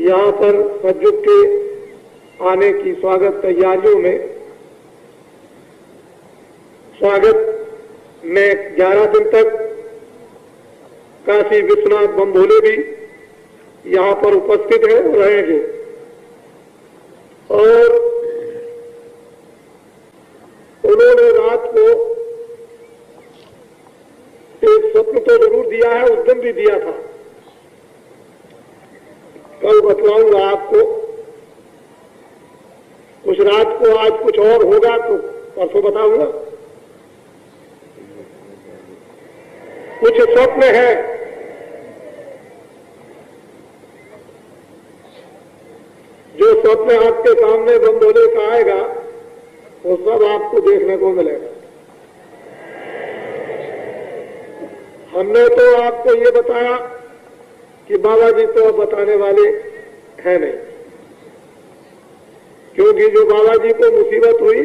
यहाँ पर सतयुग के आने की स्वागत तैयारियों में स्वागत में 11 दिन तक काशी विश्वनाथ बमभोले भी यहाँ पर उपस्थित है और रहेंगे। और उन्होंने रात को एक स्वप्न तो जरूर दिया है, उस दिन भी दिया था, कल बतलाऊंगा आपको। कुछ रात को आज कुछ और होगा तो परसों बताऊंगा। कुछ स्वप्न है, जो स्वप्न आपके सामने बमभोले का आएगा वो सब आपको देखने को मिलेगा। हमने तो आपको ये बताया कि बाबा जी तो अब बताने वाले हैं नहीं, क्योंकि जो बाबा जी को मुसीबत हुई,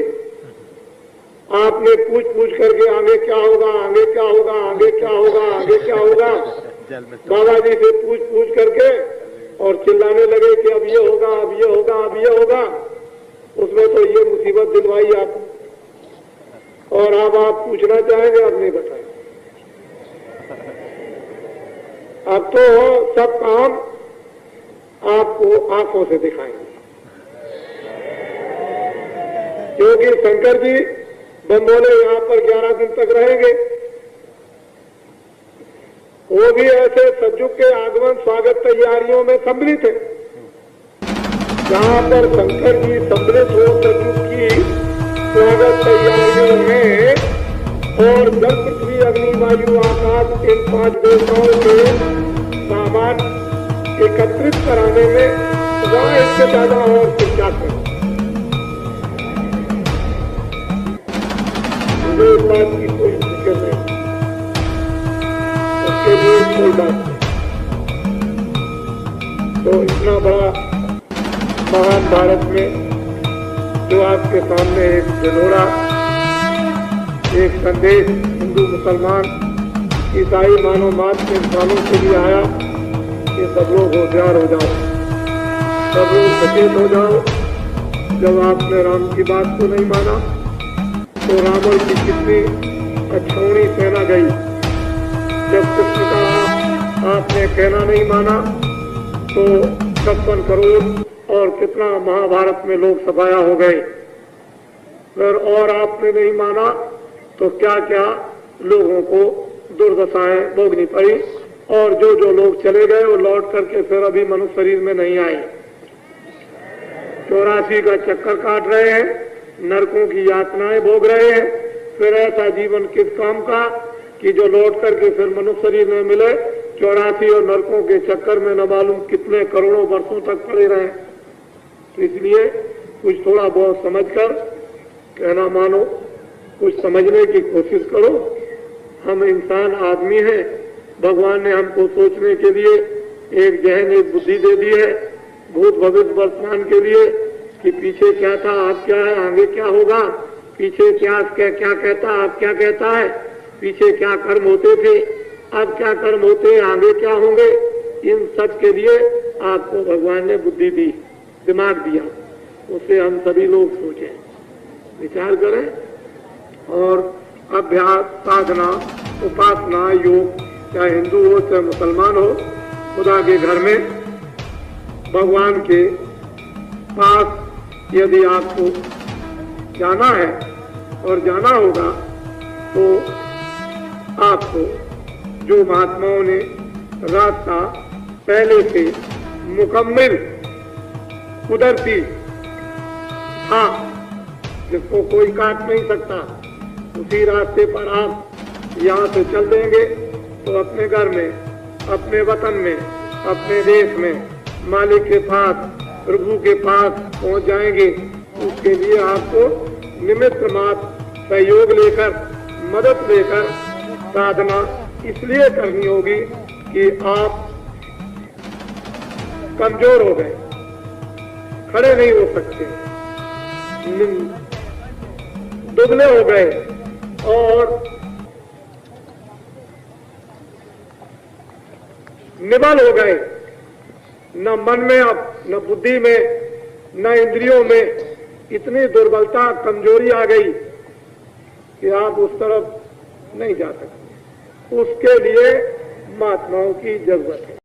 आपने पूछ पूछ करके आगे क्या होगा, आगे क्या होगा, आगे क्या होगा, आगे क्या होगा, बाबा जी से पूछ पूछ करके और चिल्लाने लगे कि अब ये होगा, अब ये होगा, अब ये होगा। उसमें तो ये मुसीबत दिलवाई आप, और अब आप पूछना चाहेंगे, अब नहीं बताएंगे। अब तो सब काम आपको आंखों से दिखाएंगे, क्योंकि शंकर जी बमभोले यहाँ पर 11 दिन तक रहेंगे। वो भी ऐसे सतयुग के आगमन स्वागत तैयारियों में सम्मिलित है, जहाँ पर शंकर जी सम्मिलित हो सतयुग की स्वागत तैयारियों में। और जल पृथ्वी अग्नि वायु आकाश इन 5 देवताओं के सामान एकत्रित कराने में वहाँ इससे ज्यादा और क्या करें। मुझे इस बात की कोई फिक्र नहीं, उसके लिए कोई बात नहीं। तो इतना बड़ा महान भारत में जो आपके सामने एक जनोरा, एक संदेश हिंदू मुसलमान ईसाई मानव मात के इंसानों के लिए आया कि सब लोग होशियार हो जाओ, सब लोग सचेत हो जाओ। जब आपने राम की बात को नहीं माना तो रावण की कितनी अछौनी सेना गई। जब कृष्ण का आपने कहना नहीं माना तो 56 करोड़ और कितना महाभारत में लोग सफाया हो गए। फिर और आपने नहीं माना तो क्या क्या लोगों को दुर्दशाएं भोगनी पड़ी, और जो जो लोग चले गए वो लौट करके फिर अभी मनुष्य शरीर में नहीं आए। 84 का चक्कर काट रहे हैं, नरकों की यातनाएं भोग रहे हैं। फिर ऐसा जीवन किस काम का कि जो लौट करके फिर मनुष्य शरीर में मिले। 84 और नरकों के चक्कर में न मालूम कितने करोड़ों वर्षों तक पड़े रहे। तो इसलिए कुछ थोड़ा बहुत समझकर कहना मानो, कुछ समझने की कोशिश करो। हम इंसान आदमी हैं, भगवान ने हमको सोचने के लिए एक जहन, एक बुद्धि दे दी है, भूत भविष्य वर्तमान के लिए, कि पीछे क्या था, अब क्या है, आगे क्या होगा, पीछे क्या कहता, अब क्या कहता है, पीछे क्या कर्म होते थे, अब क्या कर्म होते हैं, आगे क्या होंगे। इन सब के लिए आपको भगवान ने बुद्धि दी, दिमाग दिया, उससे हम सभी लोग सोचें, विचार करें और अभ्यास, साधना, उपासना, योग, चाहे हिंदू हो चाहे मुसलमान हो, खुदा के घर में भगवान के पास यदि आपको जाना है और जाना होगा तो आपको जो महात्माओं ने रास्ता पहले से मुकम्मल कुदरती था, जिसको कोई काट नहीं सकता, उसी रास्ते पर आप यहाँ से चल देंगे तो अपने घर में, अपने वतन में, अपने देश में मालिक के पास, प्रभु के पास पहुँच जाएंगे। उसके लिए आपको निमित्त मात्र सहयोग लेकर, मदद लेकर साधना इसलिए करनी होगी कि आप कमजोर हो गए, खड़े नहीं हो सकते, दुबले हो गए और निबल हो गए। न मन में अब, न बुद्धि में, न इंद्रियों में इतनी दुर्बलता, कमजोरी आ गई कि आप उस तरफ नहीं जा सकते। उसके लिए महात्माओं की जरूरत है।